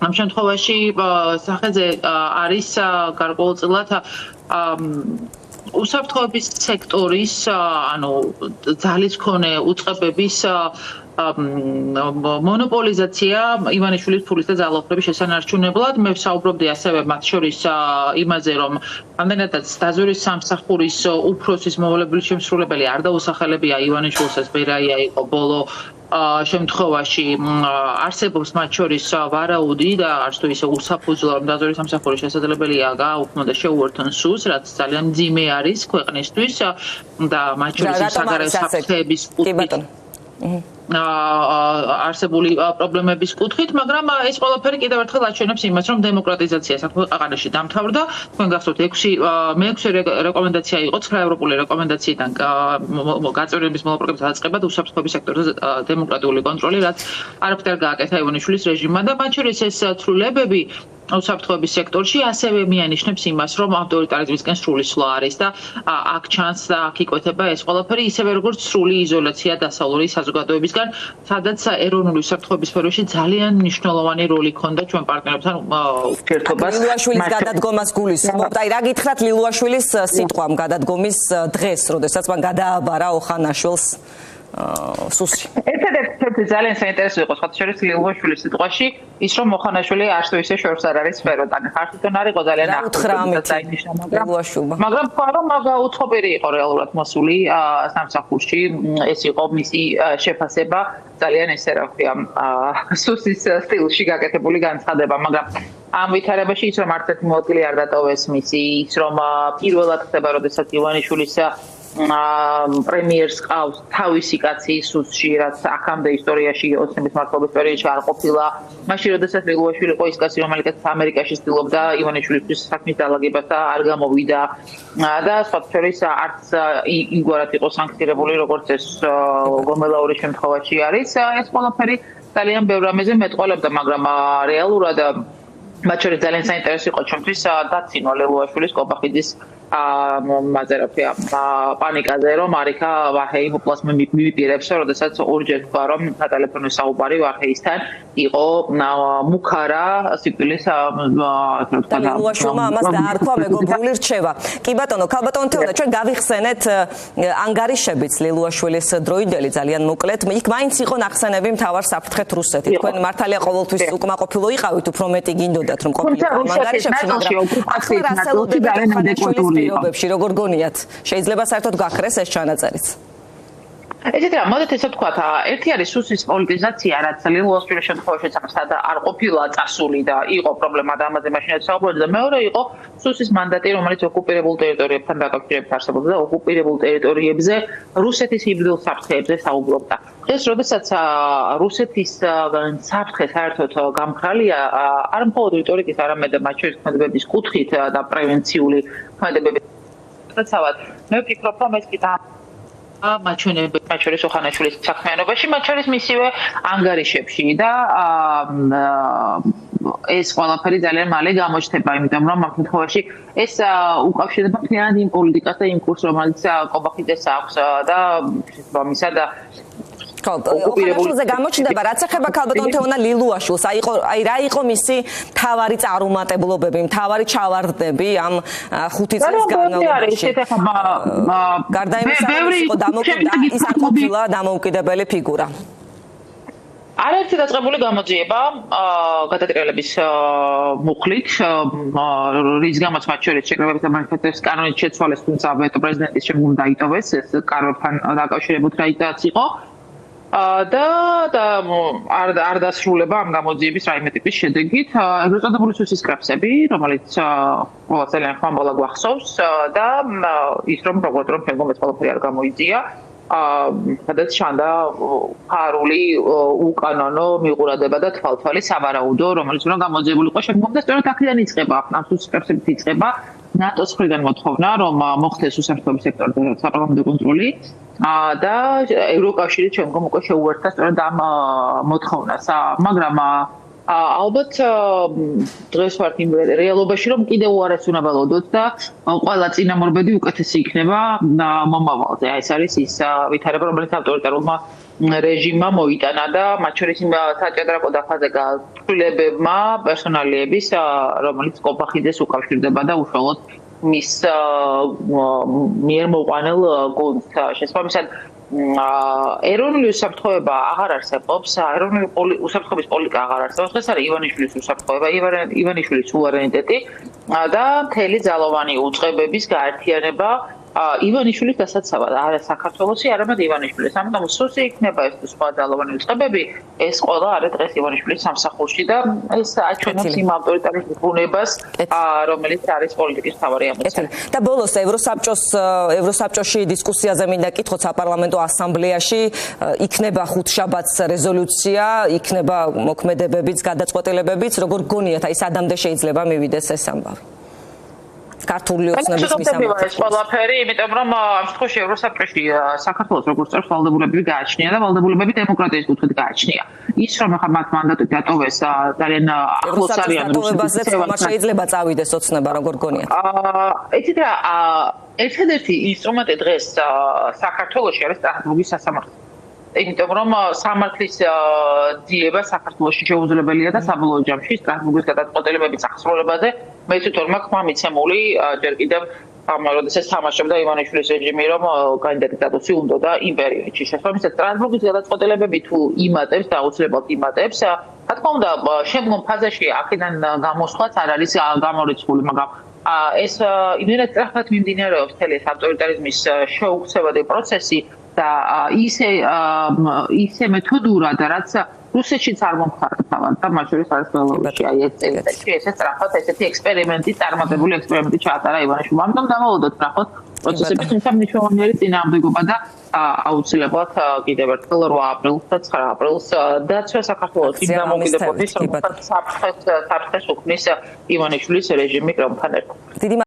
ამ შემთხვევაში სახეზე არის გარკვეულწილად უსაფრთხოების სექტორის ანუ ძალის მქონე უწყებების მონოპოლიზაცია ივანიშვილის ფულის და ძალაუფლების შესანარჩუნებლად. მე ვსაუბრობდი ასევე მათ შორის იმაზე, რომ ამდენადაც დაზვერვის სამსახურის უფროსის მოვალებული შემსრულებელი არ დაუსახელებია ივანიშვილსაც, ბერაია იყო ბოლო შემთხვევაში არსებობს მათ შორის ვარაუდი და არც თუ ისე უსაფუძვლო, რომ დაზვერვის სამსახური შესაძლებელია გააუქმო და შეუერთონ სულს, რაც ძალიან მძიმე არის ქვეყნისთვის და მათ შორის საგარეო საფრთხეების კუთხით არსებული პრობლემების კუთხით, მაგრამ ეს ყველაფერი კიდევ ერთხელ აჩვენებს იმას, რომ დემოკრატიზაცია საქმეში დამთავრდა. თქვენ გახსოვთ 6 რეკომენდაცია იყო 9 ევროპული რეკომენდაციიდან გაწევრიანების მოლაპარაკების დაწყება და უსაფრთხოების სექტორზე დემოკრატიული კონტროლი, რაც არაფერ გააკეთა ივანიშვილის რეჟიმმა და მათ შორის ეს ცვლილებები უსაფრთხოების სექტორში ასევე მიანიშნებს იმას, რომ ავტორიტარიზმისკენ სრული სვლა არის და აქ ჩანს და აქ იკვეთება ეს ყველაფერი ისევე როგორც სრული იზოლაცია დასავლური საზოგადოებისგან, სადაც ეროვნული უსაფრთხოების სფეროში ძალიან მნიშვნელოვანი როლი ჰქონდა ჩვენ პარტნიორებთან ურთიერთობას. ლილუაშვილის გადადგომას გულისხმობთ. აი რა გითხრათ ლილუაშვილის სიტყვამ გადადგომის დღეს, როდესაც მან გადააბარა ოხანაშვილს სუსში. ერთ-ერთი ძალიან საინტერესო იყო სხვა შორის ლილუაშვილის სიტყვაში ის რომ ოხანაშვილი არც თუ ისე შორს არ არის სფეროდან. ხარჯთან არ იყო ძალიან მაგრამ თქვა რომ უცხოპირი იყო რეალურად მოსული სამსახურში. ეს იყო მისი შეფასება ძალიან ესე რა ქვია სუსის სტილში გაკეთებული განცხადება, მაგრამ ამ ვითარებაში ის რომ არც ერთი მოადგილე არ დატოვეს მისი, ის რომ პირველად ხდება როდესაც ივანიშვილის პრემიერს ყავს თავისი კაცი სუსში, რაც აქამდე ისტორიაში ოცნების მმართველობის პერიოდში არ ყოფილა. მაშინ როდესაც ლილუაშვილი იყო ის კაცი, რომელიც ამერიკაში ცდილობდა ივანიშვილის საქმის დალაგებას და არ გამოვიდა და სხვა შორის არც იგივე იყო სანქცირებული, როგორც ეს გომელაურის შემთხვევაში არის. ეს ყველაფერი ძალიან ბევრ რამეზე მეტყოლებდა, მაგრამ რეალურად მათ შორის ძალიან საინტერესო იყო ჩვენთვის დაცინვა ლილუაშვილის კობახიძის მაზერაფია პანიკაზე, რომ არიქა ვარჰეი უპლას მივიპირებს, როდესაც ორჯერ თქვა, რომ სატელეფონო საუბარი ვარჰეისთან იყო მუქარა სიკვდილის ლილუაშვილმა ამას დაარქვა მეგობრული რჩევა. კი ბატონო, ქალბატონო თეოდა, ჩვენ გავიხსენეთ ანგარიშებიც ლილუაშვილის დროინდელი ძალიან მოკლედ. იქ მაინც იყო ნახსენები მთავარ საფრთხეთ რუსეთი. თქვენ მართალია ყოველთვის უკმაყოფილო იყავით, უფრო მეტი გინდოდათ რომ ყოფილიყო ანგარიშებში, მაგრამ ახლა რასელოდებთ ოხანაშვილის პირობებში, როგორ გონიათ? შეიძლება საერთოდ გაქრეს ეს ჩანაწერიც? ესეთი რა, მოდით ესე ვთქვათ, ერთი არის სუსის პოლიტიზაცია, რაც ლილუაშვილის შემთხვევაში საერთოდ არ ყოფილა წასული და იყო პრობლემა და ამაზე მაშინაც საუბრობდი და მეორე იყო სუსის მანდატი, რომელიც ოკუპირებულ ტერიტორიებთან დაკავშირებით არსებობდა და ოკუპირებულ ტერიტორიებზე რუსეთის ჰიბრიდულ საფრთხეებზე საუბრობდა. დღეს, როდესაც რუსეთის საფრთხე საერთოდ გამქრალია, არ მხოლოდ რიტორიკის, არამედ მათ შორის ქმედებების კუთხით და პრევენციული ქმედებების კუთხით, მე ვფიქრობ, რომ ეს კიდე მაჩვენებელია მათ შორის ოხანაშვილის საქმიანობაში, მათ შორის მისივე ანგარიშებში და ეს ყველაფერი ძალიან მალე გამოჩნდება, იმიტომ რომ ამ შემთხვევაში ეს უკავშირდება მთლიანად იმ პოლიტიკას და იმ კურსს, რომელიც კობახიძეს აქვს და მისა და ოხანაშვილზე გამოჩნდება, რაც ეხება ქალბატონ თეონა ლილუაშვილს, აი რა იყო მისი მთავარი წარუმატებლობები, მთავარი ჩავარდნები ამ 5 წლის განმავლობაში. გარდა იმისა, რომ იყო ის არ ყოფილა დამოუკიდებელი ფიგურა. არაერთი დაწყებული გამოძიება გადატრიალების მუხლით, რის გამოც მათ შორის შეკრებებითა მანიფესტოების კანონით შეცვალეს, თუმცა ვეტო პრეზიდენტის შემდგომ დაიტოვეს, ეს კარებთან დაკავშირებით რაიტაც იყო. და არ დასრულება ამ გამოძიების რაიმე ტიპის შედეგით. ეგრეთ წოდებული სუსის კრებსები, რომელიც ყველა ძალიან ხმამბოლა გვახსოვს და ის რომ პროკურორმა შემდგომ ეს ყველაფერი არ გამოიძია, სადაც ჩანდა ფარული უკანონო მიყურადება და თვალთვალი სავარაუდო, რომელიც უნდა გამოძიებული იყო შემდგომ და სწორედ აქედან იწყება, ამ სუსის კრებსებით იწყება ნატოს მხრიდან მოთხოვნა, რომ მოხდეს უსაფრთხოების სექტორზე საპარლამენტო კონტროლი და ევროკავშირით შემდგომ უკვე შეუერთდა სწორედ ამ მოთხოვნას. მაგრამ ალბათ დღეს ვართ იმ რეალობაში, რომ კიდევ უარეს უნდა ველოდოთ და ყველა წინამორბედი უკეთესი იქნება მომავალზე. ეს არის ის ვითარება, რომელიც ავტორიტარულმა რეჟიმმა მოიტანა და მათ შორის საჭადრაკო დაფაზე გაცვლილებებმა პერსონალიების, რომელიც კობახიძეს უკავშირდება და უშუალოდ მის მიერ მოყვანილ გუნდს. შესაბამისად, ეროვნული უსაფრთხოება აღარ არსებობს, ეროვნული უსაფრთხოების პოლიტიკა აღარ არსებობს. ეს არის ივანიშვილის უსაფრთხოება, ივანიშვილის სუვერენიტეტი და მთელი ძალოვანი უწყებების გაერთიანება ივანიშვილის დასაცავად, არა საქართველოსი, არამედ ივანიშვილის. ამიტომ სუსი იქნება ეს სხვა ძალოვანი უწყებები, ეს ყველა არის დღეს ივანიშვილის სამსახურში და ეს აჩვენებს იმ ავტორიტარიზმის ბუნებას, რომელიც არის პოლიტიკის მთავარი ამოცანა. და ბოლოს ევროსაბჭოში დისკუსიაზე მინდა კითხოთ საპარლამენტო ასამბლეაში, იქნება ხუთშაბათს რეზოლუცია, იქნება მოქმედებებიც, გადაწყვეტილებებიც, როგორ გონიათ, აი სადამდე შეიძლება მივიდეს ეს ამბავი? ქართული ოცნების მისამართი. ეს ყველაფერი, იმიტომ რომ ამ შემთხვევაში ევროსაბჭოში საქართველოს როგორც წევს ვალდებულებები გააჩნია და ვალდებულებები დემოკრატიის კუთხით გააჩნია. ის რომ ახლა მათ მანდატი დატოვეს ძალიან ახლოს არიან რუსეთს, შეიძლება წავიდეს ოცნება, როგორ გონიათ? იცით რა, ერთადერთი ინსტრუმენტი დღეს საქართველოში არის სტრასბურგის სასამართლო. იმიტომ რომ სამართლის ძიება საქართველოში შეუძლებელია და საბოლოო ჯამში სტრასბურგის გადაწყვეტილებების აღსრულებაზე მე თვითონ მაქვს მიცემული ჯერ კიდევ როდესაც თამაშობდა ივანიშვილის რეჟიმი, რომ კანდიდატის სტატუსი უნდოდა იმ პერიოდში. შესაბამისად, სტრასბურგის გადაწყვეტილებები თუ იმატებს და აუცილებლად იმატებს, რა თქმა უნდა, შემდგომ ფაზაში აქედან გამოსვლაც არ არის გამორიცხული, მაგრამ ეს იმდენად სწრაფად მიმდინარეობს მთელი ეს ავტორიტარიზმის შეუქცევადი პროცესი და ისე მეთოდურად, რაც რუსეთშიც არ მომხართავად და მათ შორის არის ბელორუსი. აი ეს წელიწადში ესე სწრაფად ესეთი ექსპერიმენტი, წარმატებული ექსპერიმენტი ჩაატარა ივანიშვილმა. ამიტომ დავალოდოთ სწრაფად პროცესები, თუმცა მნიშვნელოვანი წინააღმდეგობა და აუცილებლად კიდევ ერთხელ 8 აპრილს და 9 აპრილს დაცვა საქართველოს იმ დამოუკიდებლობის, რომელსაც საფრთხეს უქმნის ივანიშვილის რეჟიმი კრემლთან ერთად.